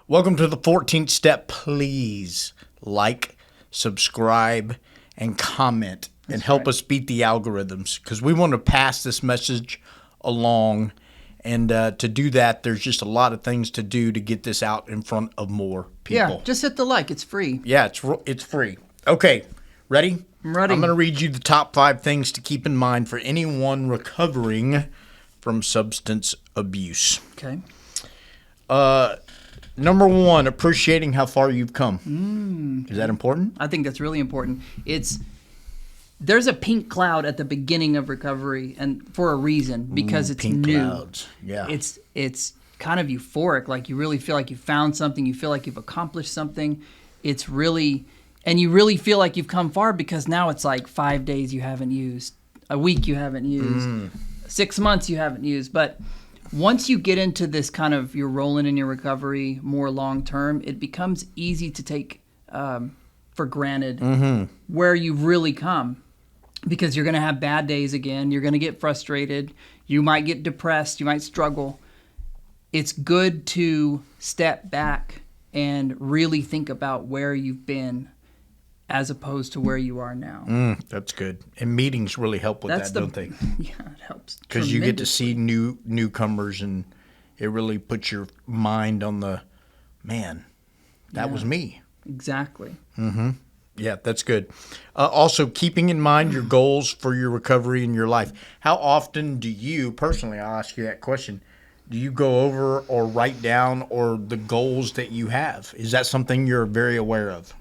Welcome to the 14th step. Please like, subscribe, and comment and help us beat the algorithms because we want to pass this message along. And to do that, there's just a lot of things to do to get this out in front of more people. Yeah, just hit the like. It's free. Yeah, it's free. Okay, ready? I'm ready. I'm going to read you the top 5 things to keep in mind for anyone recovering from substance abuse. Okay. Number 1, appreciating how far you've come. Is that important? I think that's really important. There's a pink cloud at the beginning of recovery, and for a reason, because it's pink new. clouds. Yeah. It's kind of euphoric. Like you really feel like you found something. You feel like you've accomplished something. It's really, and you really feel like you've come far because now it's like 5 days you haven't used, a week you haven't used, 6 months you haven't used. But once you get into this kind of, you're rolling in your recovery more long term, it becomes easy to take for granted where you've really come. Because you're going to have bad days again. You're going to get frustrated. You might get depressed. You might struggle. It's good to step back and really think about where you've been as opposed to where you are now. That's good. And meetings really help with that, don't they? Yeah, it helps. Because you get to see newcomers, and it really puts your mind on the, man, that was me. Exactly. Yeah, that's good. Also, keeping in mind your goals for your recovery in your life. How often do you, personally, I'll ask you that question, do you go over or write down or the goals that you have? Is that something you're very aware of?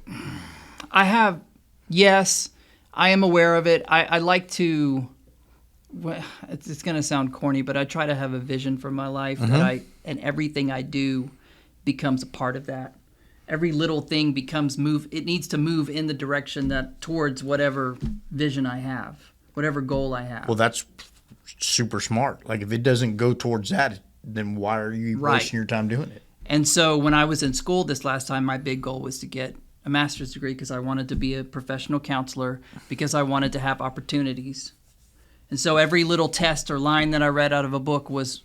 Yes, I am aware of it. I like to, well, it's going to sound corny, but I try to have a vision for my life and everything I do becomes a part of that. Every little thing it needs to move in the direction that towards whatever vision I have, whatever goal I have. Well, that's super smart. Like if it doesn't go towards that, then why are you wasting your time doing it? And so when I was in school this last time, my big goal was to get a master's degree because I wanted to be a professional counselor, because I wanted to have opportunities. And so every little test or line that I read out of a book was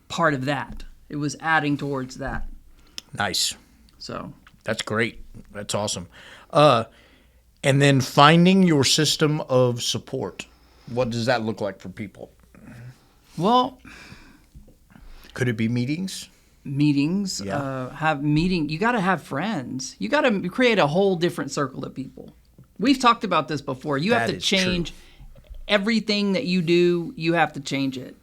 part of that. It was adding towards that. Nice. So that's great. That's awesome. And then finding your system of support. What does that look like for people? Well, could it be meetings? Meetings. Yeah. You got to have friends. You got to create a whole different circle of people. We've talked about this before. You have to change everything that you do. You have to change it.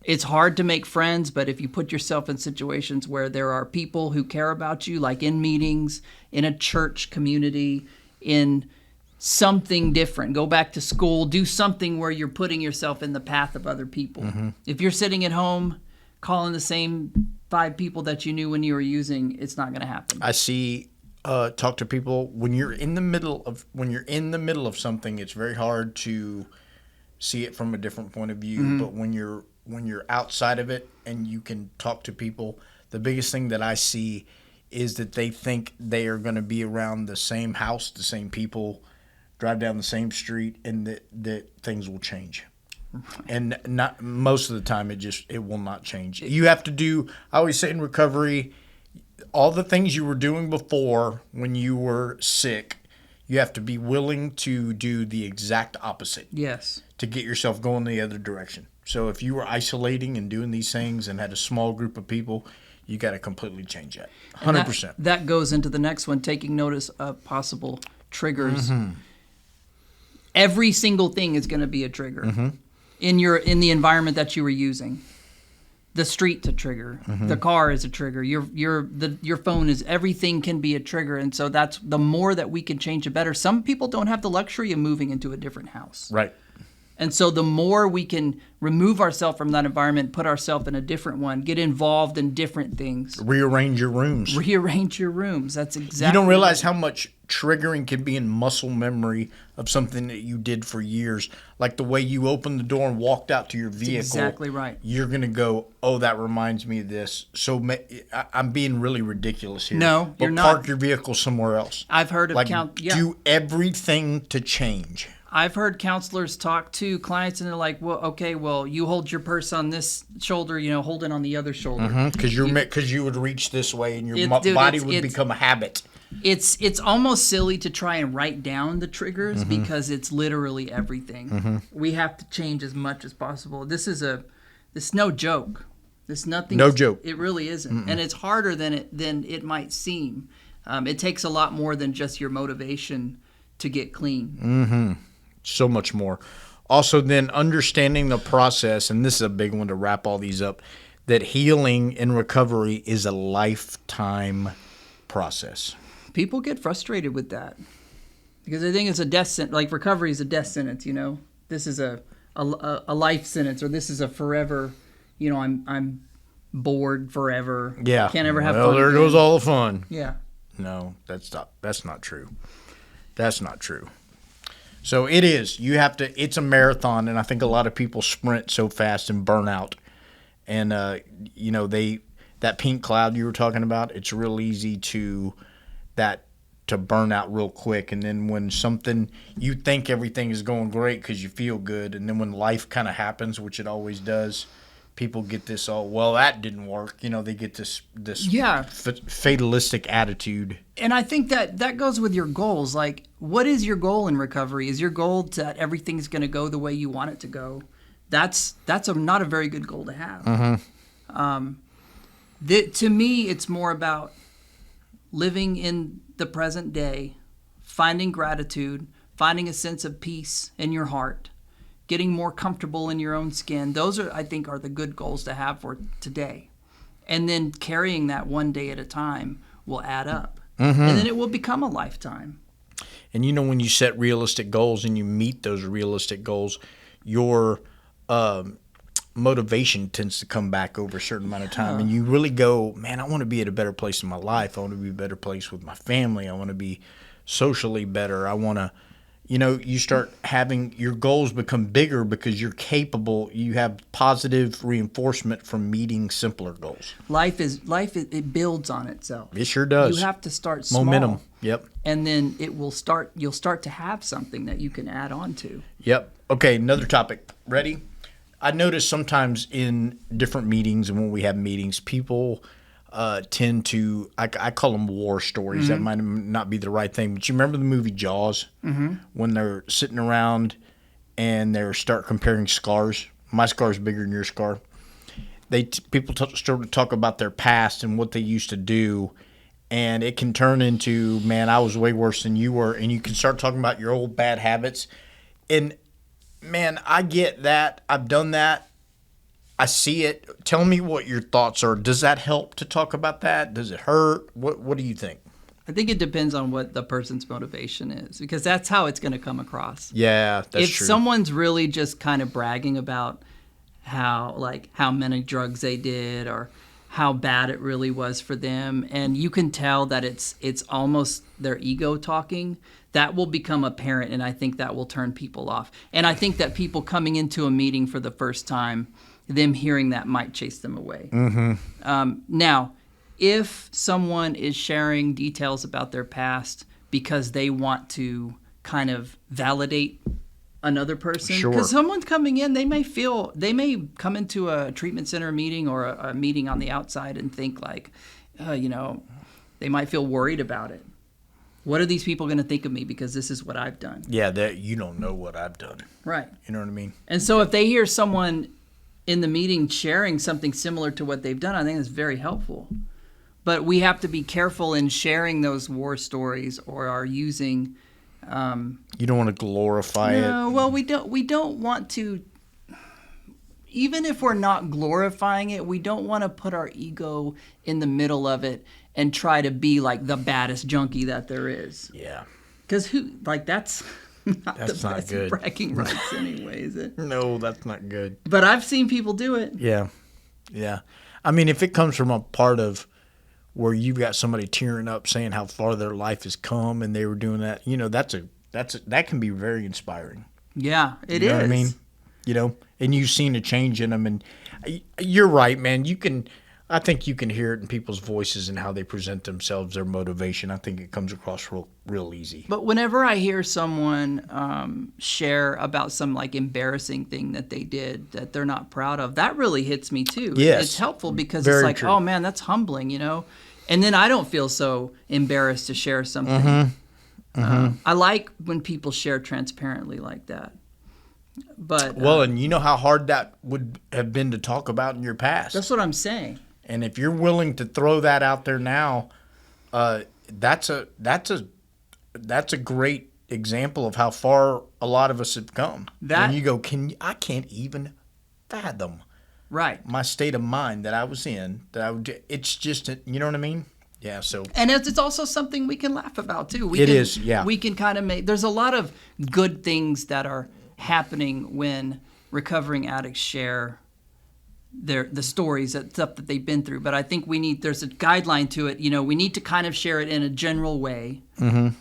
It's hard to make friends, but if you put yourself in situations where there are people who care about you, like in meetings, in a church community, in something different, go back to school, do something where you're putting yourself in the path of other people. If you're sitting at home calling the same 5 people that you knew when you were using, it's not going to happen. I see. Talk to people when you're in the middle of something. It's very hard to see it from a different point of view. But when you're outside of it and you can talk to people, the biggest thing that I see is that they think they are going to be around the same house, the same people, drive down the same street, and that things will change. Right. And not most of the time, it will not change. You have to do. I always say in recovery, all the things you were doing before when you were sick, you have to be willing to do the exact opposite. Yes. To get yourself going the other direction. So if you were isolating and doing these things and had a small group of people, you got to completely change that. 100%. That goes into the next one, taking notice of possible triggers. Every single thing is going to be a trigger in the environment that you were using. The street's a trigger. The car is a trigger. Your phone is, everything can be a trigger. And so that's the more that we can change, the better. Some people don't have the luxury of moving into a different house. Right. And so the more we can remove ourselves from that environment, put ourselves in a different one, get involved in different things. Rearrange your rooms. That's exactly. You don't realize how much triggering can be in muscle memory of something that you did for years. Like the way you opened the door and walked out to your vehicle. That's exactly right. You're going to go, oh, that reminds me of this. So I'm being really ridiculous here. No, but you're not. Park your vehicle somewhere else. I've heard of do everything to change. I've heard counselors talk to clients and they're like, well, okay, well, you hold your purse on this shoulder, hold it on the other shoulder. Because you would reach this way and your Dude, body would become a habit. It's almost silly to try and write down the triggers because it's literally everything. We have to change as much as possible. This is no joke. This nothing. No joke. It really isn't, and it's harder than it might seem. It takes a lot more than just your motivation to get clean. So much more. Also, then understanding the process, and this is a big one to wrap all these up, that healing and recovery is a lifetime process. People get frustrated with that because they think it's a death sentence. Like recovery is a death sentence. This is a life sentence, or this is a forever. I'm bored forever. Yeah, can't ever have fun. Well, there again. Goes all the fun. Yeah. No, that's not true. That's not true. So it is. You have to. It's a marathon, and I think a lot of people sprint so fast and burn out. And that pink cloud you were talking about. It's real easy to burn out real quick, and then when something you think everything is going great because you feel good, and then when life kind of happens, which it always does, people get this that didn't work. They get this fatalistic attitude. And I think that goes with your goals. Like, what is your goal in recovery? Is your goal that everything's going to go the way you want it to go? That's not a very good goal to have. To me, it's more about living in the present day, finding gratitude, finding a sense of peace in your heart, getting more comfortable in your own skin. Those are the good goals to have for today. And then carrying that one day at a time will add up. And then it will become a lifetime. And when you set realistic goals and you meet those realistic goals, your motivation tends to come back over a certain amount of time. And you really go, man, I want to be at a better place in my life. I want to be a better place with my family. I want to be socially better. I want to, you start having your goals become bigger because you're capable. You have positive reinforcement from meeting simpler goals. Life it builds on itself. It sure does. You have to start small. Momentum. Yep. And then you'll start to have something that you can add on to. Yep. Okay, another topic. Ready? I notice sometimes in different meetings and when we have meetings, people tend to, I call them war stories. That might not be the right thing, but you remember the movie Jaws? When they're sitting around and they start comparing scars. My scar's bigger than your scar. People start to talk about their past and what they used to do, and it can turn into, man, I was way worse than you were, and you can start talking about your old bad habits. And man, I get that. I've done that. I see it. Tell me what your thoughts are. Does that help to talk about that? Does it hurt? What do you think? I think it depends on what the person's motivation is, because that's how it's going to come across. Yeah, that's true. If someone's really just kind of bragging about how many drugs they did or how bad it really was for them, and you can tell that it's almost their ego talking, that will become apparent, and I think that will turn people off. And I think that people coming into a meeting for the first time, them hearing that might chase them away. Now, if someone is sharing details about their past because they want to kind of validate another person, because someone's coming in, they may come into a treatment center meeting or a meeting on the outside and think like, they might feel worried about it. What are these people going to think of me because this is what I've done? Yeah, that you don't know what I've done. Right. You know what I mean? And so if they hear someone in the meeting sharing something similar to what they've done, I think that's very helpful. But we have to be careful in sharing those war stories or are using. You don't want to glorify it. No, well, we don't want to. Even if we're not glorifying it, we don't want to put our ego in the middle of it and try to be like the baddest junkie that there is. Yeah. Because that's not That's the not best good. bragging rights anyway, is it? No, that's not good. But I've seen people do it. Yeah. Yeah. I mean, if it comes from a part of where you've got somebody tearing up saying how far their life has come and they were doing that, that can be very inspiring. Yeah, it is. You know what I mean? And you've seen a change in them. And you're right, man. You can, I think you can hear it in people's voices and how they present themselves, their motivation. I think it comes across real easy. But whenever I hear someone share about some like embarrassing thing that they did that they're not proud of, that really hits me too. Yes. It's helpful because Very it's like, true. oh man, that's humbling, you know? And then I don't feel so embarrassed to share something. I like when people share transparently like that. But Well, and you know how hard that would have been to talk about in your past. that's what I'm saying. And if you're willing to throw that out there now, that's a great example of how far a lot of us have come. That- and you go, I can't even fathom Right. my state of mind that I was in. It's just, you know what I mean? Yeah. So And it's also something we can laugh about too. It is, yeah. We can kind of there's a lot of good things that are happening when recovering addicts share the stories, that stuff that they've been through. But I think there's a guideline to it. You know, we need to kind of share it in a general way.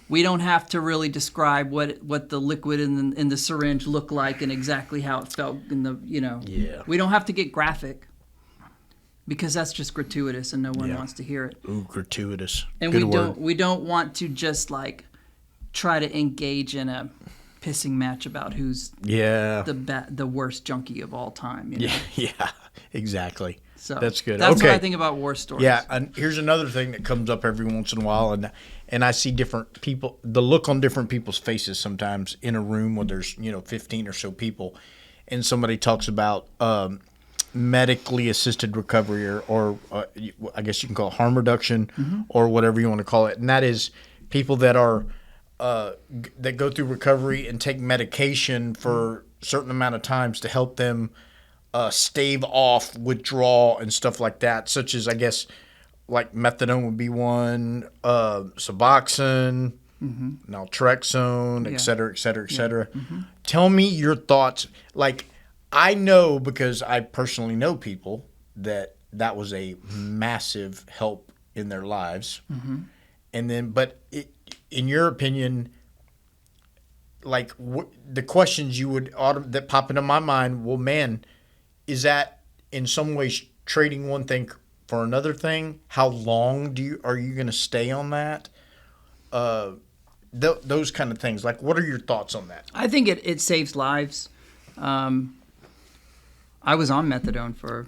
We don't have to really describe what the liquid in the syringe looked like and exactly how it felt in the, you know. Yeah. We don't have to get graphic because that's just gratuitous and no one Yeah. wants to hear it. ooh, gratuitous. And Good we word. don't want to just like try to engage in a pissing match about who's Yeah. the worst junkie of all time. You know? Yeah. Exactly. So That's good. That's Okay. what I think about war stories. Yeah, and here's another thing that comes up every once in a while, and I see different people, the look on different people's faces sometimes in a room where there's 15 or so people, and somebody talks about medically assisted recovery or I guess you can call it harm reduction or whatever you want to call it, and that is people that are that go through recovery and take medication for a certain amount of times to help them stave off withdrawal and stuff like that, such as, I guess, like methadone would be one, Suboxone, naltrexone, et cetera, et cetera, et cetera. Tell me your thoughts. Like, I know because I personally know people that was a massive help in their lives. And then, but in your opinion, like the questions you would that pop into my mind, well, man, is that in some ways trading one thing for another thing? How long are you going to stay on that? Those kind of things. Like, what are your thoughts on that? I think it saves lives. I was on methadone for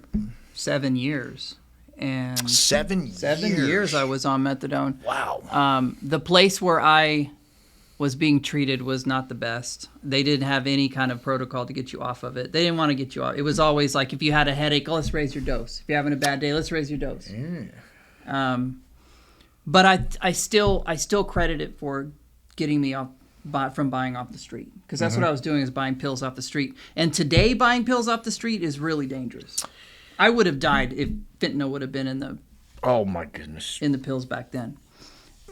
7 years. And 7 years? 7 years I was on methadone. Wow. The place where I was being treated was not the best. They didn't have any kind of protocol to get you off of it. They didn't want to get you off. It was always like, if you had a headache, let's raise your dose. If you're having a bad day, let's raise your dose. But I still credit it for getting me off from buying off the street, because that's what I was doing, is buying pills off the street. And today, buying pills off the street is really dangerous. I would have died if fentanyl would have been in the Oh my goodness. in the pills back then.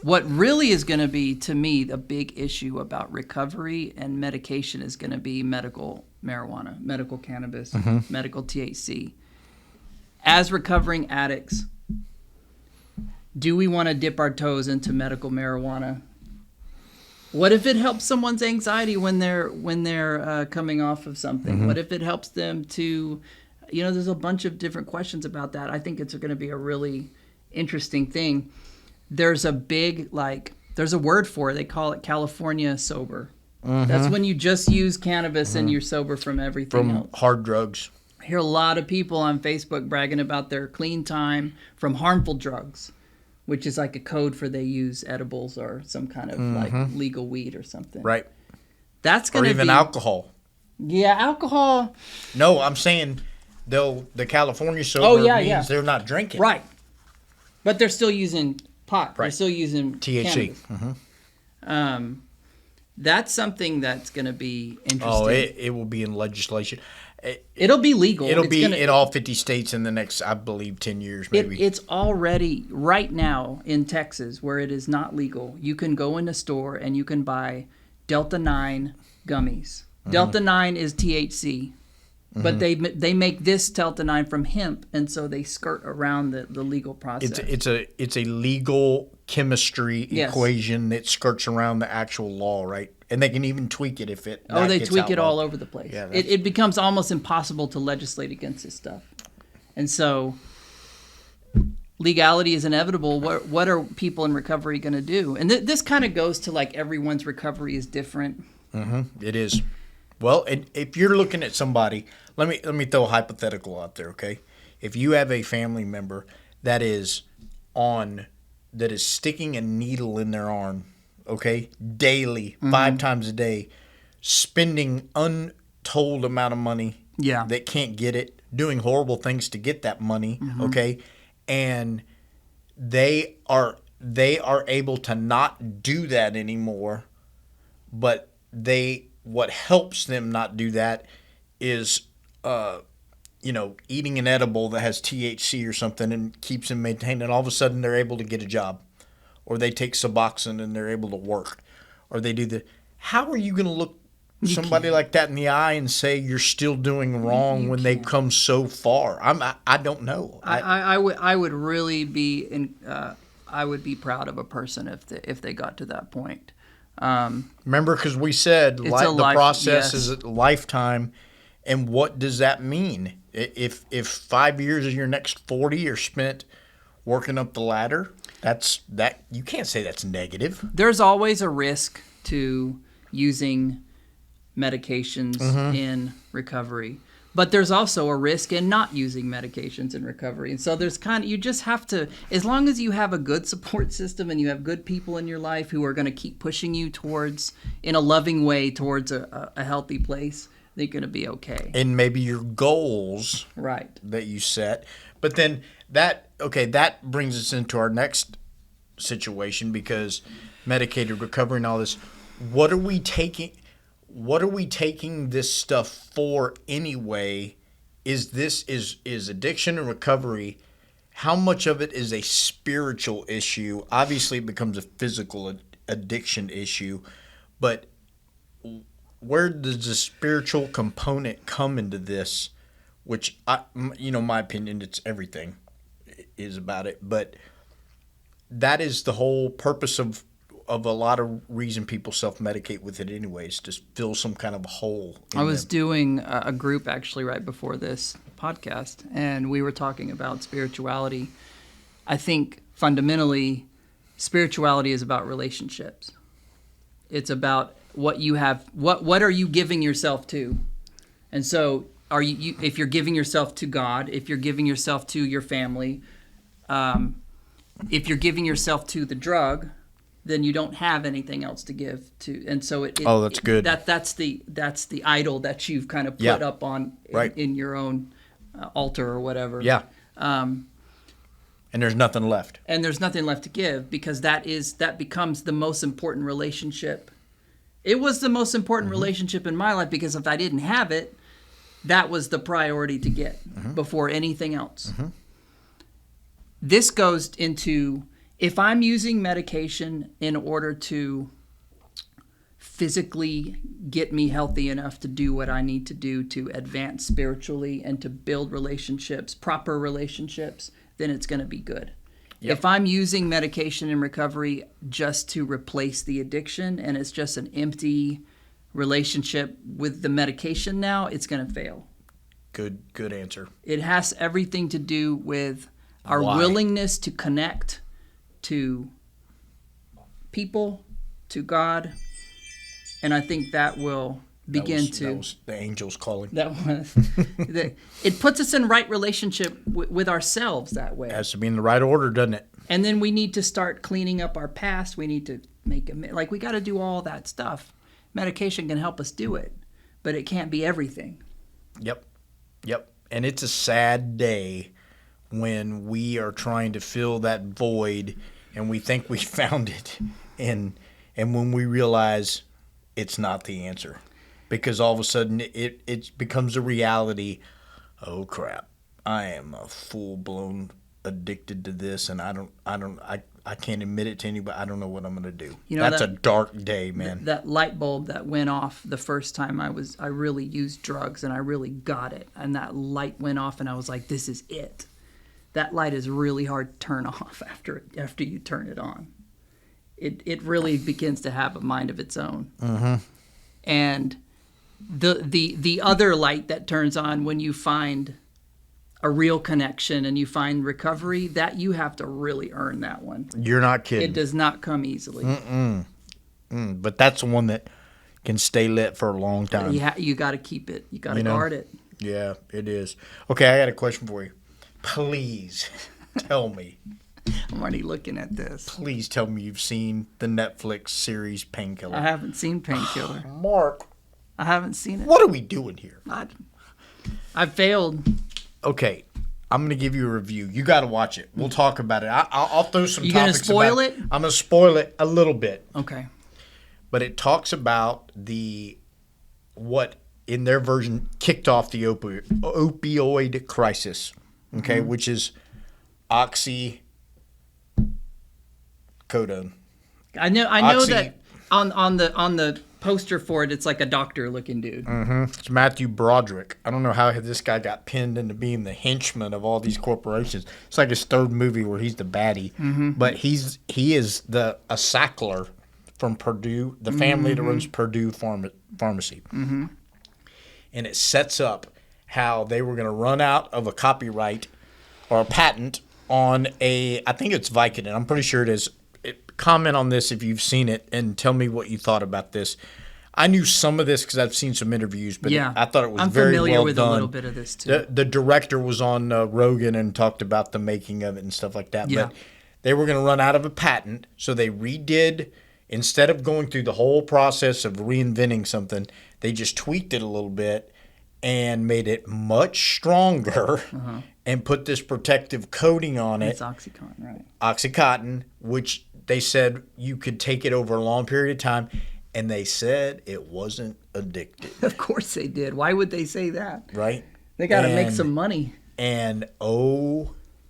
What really is going to be, to me, the big issue about recovery and medication is going to be medical marijuana, medical cannabis, medical THC. As recovering addicts, do we want to dip our toes into medical marijuana? What if it helps someone's anxiety when they're coming off of something? What if it helps them to, there's a bunch of different questions about that. I think it's going to be a really interesting thing. There's a big, there's a word for it. They call it California sober. That's when you just use cannabis and you're sober from everything else. Hard drugs. I hear a lot of people on Facebook bragging about their clean time from harmful drugs, which is like a code for they use edibles or some kind of legal weed or something. Right. That's going Or to be... even alcohol. Yeah, alcohol. No, I'm saying the California sober means they're not drinking. Right. But they're still using pot. They're Right. still using THC. cannabis. That's something that's going to be interesting. Oh, it will be in legislation. It'll be legal. It'll It's be gonna- in all 50 states in the next, I believe, 10 years maybe. It's already, right now in Texas, where it is not legal, you can go in a store and you can buy Delta 9 gummies. Delta 9 is THC, but they make this Delta 9 from hemp, and so they skirt around the legal process. It's a legal chemistry Yes. equation that skirts around the actual law, right? And they can even tweak it if it. Oh, they gets tweak it outlawed. all over the place. Yeah, it becomes almost impossible to legislate against this stuff. And so legality is inevitable, what are people in recovery going to do? And this kind of goes to like everyone's recovery is different. It is. Well, if you're looking at somebody, let me throw a hypothetical out there, okay? If you have a family member that is sticking a needle in their arm, okay, daily, 5 times a day, spending untold amount of money, that can't get it, doing horrible things to get that money, okay, and they are able to not do that anymore, but what helps them not do that is eating an edible that has THC or something and keeps them maintained, and all of a sudden they're able to get a job, or they take Suboxone and they're able to work, or they do the. How are you going to look somebody like that in the eye and say you're still doing wrong when they've come so far? I don't know. I would really be I would be proud of a person if they got to that point. Remember, because we said the process is a lifetime, and what does that mean? If 5 years of your next 40 are spent working up the ladder, that you can't say that's negative. There's always a risk to using medications in recovery, but there's also a risk in not using medications in recovery. And so there's you just have to, as long as you have a good support system and you have good people in your life who are going to keep pushing you towards, in a loving way, towards a healthy place, they're going to be okay. And maybe your goals that you set. But then that brings us into our next situation, because medicated recovery and all this, what are we taking this stuff for anyway? Is addiction and recovery, how much of it is a spiritual issue? Obviously it becomes a physical addiction issue, but where does the spiritual component come into this? Which my opinion, it's everything is about it, but that is the whole purpose of a lot of reason people self-medicate with it anyways, to fill some kind of a hole. I was doing a group actually right before this podcast, and we were talking about spirituality. I think fundamentally, spirituality is about relationships. It's about what you have, what are you giving yourself to? And so are you if you're giving yourself to God, if you're giving yourself to your family, if you're giving yourself to the drug, then you don't have anything else to give to. And so that's good. That's the idol that you've kind of put up on in your own altar or whatever. Yeah. And there's nothing left. And there's nothing left to give, because that becomes the most important relationship. It was the most important relationship in my life, because if I didn't have it, that was the priority to get before anything else. This goes into, if I'm using medication in order to physically get me healthy enough to do what I need to do to advance spiritually and to build relationships, proper relationships, then it's going to be good. Yep. If I'm using medication in recovery just to replace the addiction and it's just an empty relationship with the medication now, it's going to fail. Good answer. It has everything to do with our willingness to connect to people, to God, and I think that will begin that was the angels calling. It puts us in right relationship with ourselves that way. It has to be in the right order, doesn't it? And then we need to start cleaning up our past. We need to we got to do all that stuff. Medication can help us do it, but it can't be everything. Yep. And it's a sad day when we are trying to fill that void and we think we found it, and when we realize it's not the answer, because all of a sudden it becomes a reality. Oh crap, I am a full-blown addicted to this, and I can't admit it to anybody. I don't know what I'm going to do. That's a dark day, man. That light bulb that went off the first time I really used drugs and I really got it, and that light went off and I was like, this is it. That light is really hard to turn off after you turn it on. It really begins to have a mind of its own. And the other light that turns on when you find a real connection and you find recovery, that you have to really earn that one. You're not kidding. It does not come easily. But that's the one that can stay lit for a long time. You got to keep it. You got to guard it. Yeah, it is. Okay, I got a question for you. Please tell me. I'm already looking at this. Please tell me you've seen the Netflix series Painkiller. I haven't seen Painkiller. Mark, I haven't seen it. what are we doing here? I failed. Okay, I'm going to give you a review. You got to watch it. We'll talk about it. I'll throw some You topics gonna spoil it? I'm going to spoil it a little bit. Okay. But it talks about what in their version kicked off the opioid crisis, okay, which is oxycodone. I know that on the poster for it, it's like a doctor looking dude. It's Matthew Broderick. I don't know how this guy got pinned into being the henchman of all these corporations. It's like his third movie where he's the baddie, but he is a Sackler from Purdue, the family that runs Purdue Pharmacy. And it sets up how they were going to run out of a copyright or a patent on I think it's Vicodin. I'm pretty sure it is. Comment on this if you've seen it and tell me what you thought about this. I knew some of this because I've seen some interviews, but I thought it was very well done. I'm familiar with a little bit of this too. The director was on Rogan and talked about the making of it and stuff like that. Yeah. But they were going to run out of a patent, so they redid. Instead of going through the whole process of reinventing something, they just tweaked it a little bit and made it much stronger and put this protective coating on it. It's Oxycontin, right? Oxycontin, which they said you could take it over a long period of time, and they said it wasn't addictive. Of course they did. Why would they say that? Right? They got to make some money. And,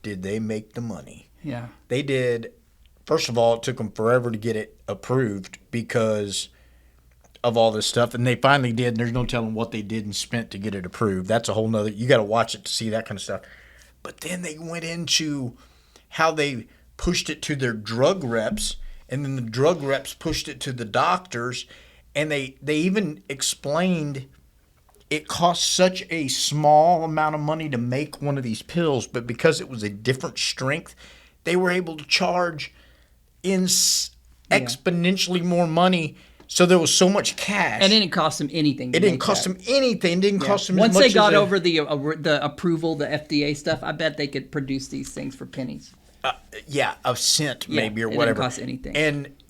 did they make the money. Yeah. They did. First of all, it took them forever to get it approved because of all this stuff. And they finally did, and there's no telling what they did and spent to get it approved. That's a whole nother – you got to watch it to see that kind of stuff. But then they went into how they pushed it to their drug reps, and then the drug reps pushed it to the doctors. And they even explained it cost such a small amount of money to make one of these pills, but because it was a different strength, they were able to charge – exponentially more money, so there was so much cash. And it didn't cost them anything. It didn't cost them anything. It didn't cost them as much. Once they got over the approval, the FDA stuff, I bet they could produce these things for pennies. A cent maybe or it whatever. It didn't cost anything.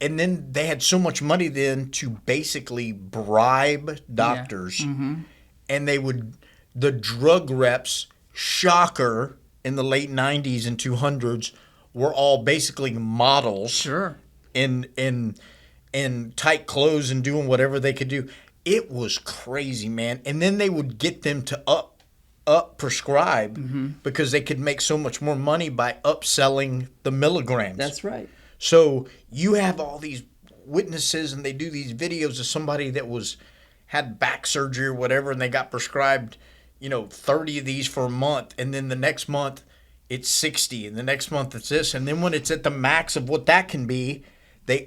And then they had so much money then to basically bribe doctors, and the drug reps, shocker, in the late 90s and 200s. Were all basically models, sure, in tight clothes and doing whatever they could do. It was crazy, man. And then they would get them to up prescribe because they could make so much more money by upselling the milligrams. That's right. So you have all these witnesses, and they do these videos of somebody that had back surgery or whatever, and they got prescribed, 30 of these for a month, and then the next month it's 60, and the next month it's this, and then when it's at the max of what that can be, they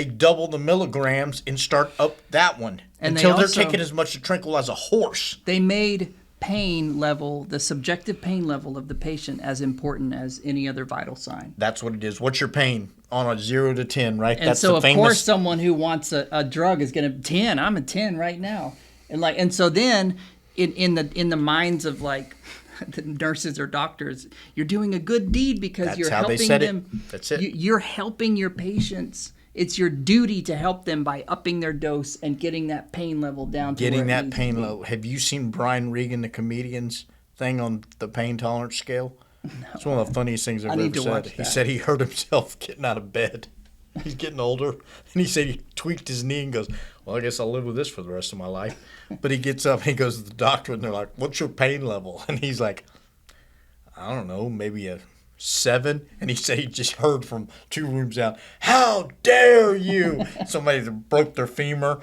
double the milligrams and start up that one until they're taking as much to Trinkle as a horse. They made pain level, the subjective pain level of the patient, as important as any other vital sign. That's what it is. What's your pain on a 0 to 10, right? And that's so, the famous... of course, someone who wants a drug is going to 10. I'm a 10 right now, and so then in the minds of the nurses or doctors, you're doing a good deed because you're helping them. That's it. You're helping your patients. It's your duty to help them by upping their dose and getting that pain level down to where it needs to be. Getting that pain level. Have you seen Brian Regan, the comedian's thing on the pain tolerance scale? No. It's one of the funniest things I've ever said. He said he hurt himself getting out of bed. He's getting older. And he said he tweaked his knee and goes, well, I guess I'll live with this for the rest of my life. But he gets up and he goes to the doctor, and they're like, what's your pain level? And he's like, I don't know, maybe a 7. And he said he just heard from 2 rooms down, how dare you? Somebody that broke their femur,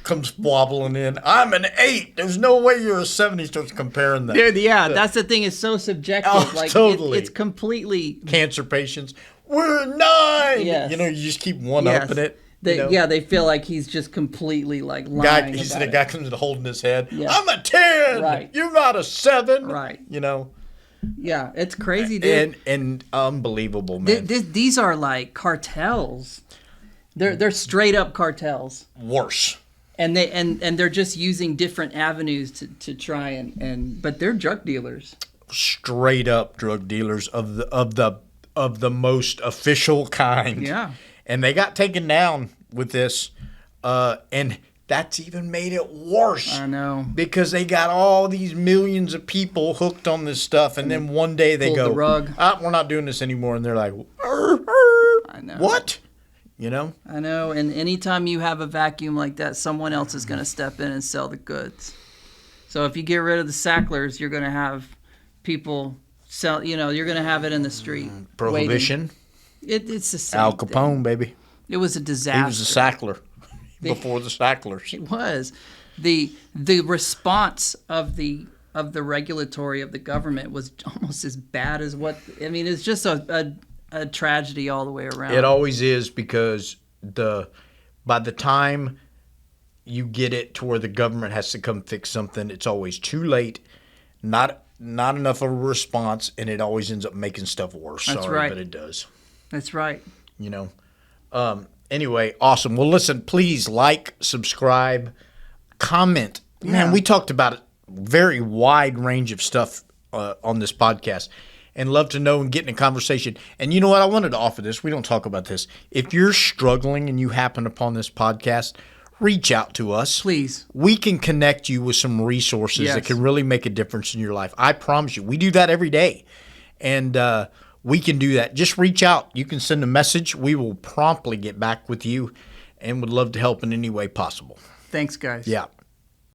comes wobbling in. I'm an 8. There's no way you're a 7. He starts comparing that. Dude, that's the thing. It's so subjective. Totally. It's completely... Cancer patients, we're 9. Yes. You just keep one-upping it. They feel like he's just completely lying. He said a guy comes in holding his head. Yeah. I'm a 10. Right. You're not a 7. Right. Yeah, it's crazy, dude. And unbelievable, man. These are like cartels. They're straight up cartels. Worse. And they're just using different avenues to try but they're drug dealers. Straight up drug dealers of the most official kind. Yeah. And they got taken down with this, and that's even made it worse. I know. Because they got all these millions of people hooked on this stuff, and then one day they go, the rug. We're not doing this anymore. And they're like, I know. What? You know? I know. And anytime you have a vacuum like that, someone else is going to step in and sell the goods. So if you get rid of the Sacklers, you're going to have people sell, you're going to have it in the street. Prohibition. It's the same Al Capone, thing. baby. It was a disaster. He was a Sackler before the Sacklers. It was. The response of the regulatory of the government was almost as bad as it's just a tragedy all the way around. It always is, because by the time you get it to where the government has to come fix something, it's always too late, not enough of a response, and it always ends up making stuff worse. That's Sorry, right. but it does. That's right. Anyway, awesome. Well, listen, please like, subscribe, comment. Man, Yeah. we talked about a very wide range of stuff on this podcast, and love to know and get in a conversation. And you know what? I wanted to offer this. We don't talk about this. If you're struggling and you happen upon this podcast, reach out to us. Please. We can connect you with some resources that Yes. can really make a difference in your life. I promise you. We do that every day. And we can do that. Just reach out. You can send a message. We will promptly get back with you and would love to help in any way possible. Thanks, guys. Yeah.